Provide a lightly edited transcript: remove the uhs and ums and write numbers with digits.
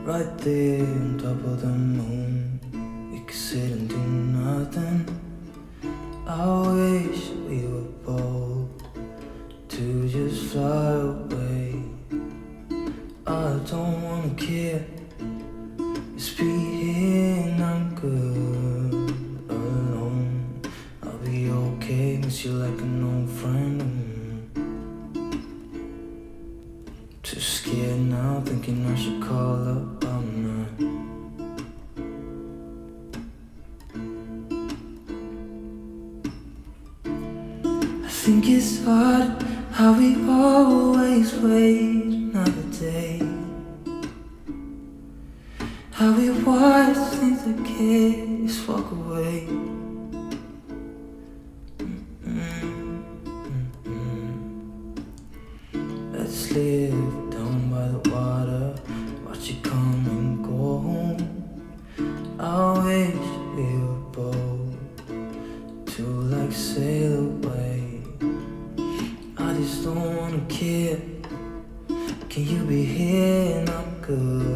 right there on top of the moon. We could sit and do nothing. I wish we were bold to just fly away. I don't wanna care, just be here and I'm good alone. I'll be okay, miss you like an old friend. Too scared now, thinking I should call up all night. I think it's hard how we always wait another day, how we watch things that kids walk away. Let's live down by the water, watch it come and go home. I wish we were bold to like sail away. I just don't wanna care. Can you be here and I'm good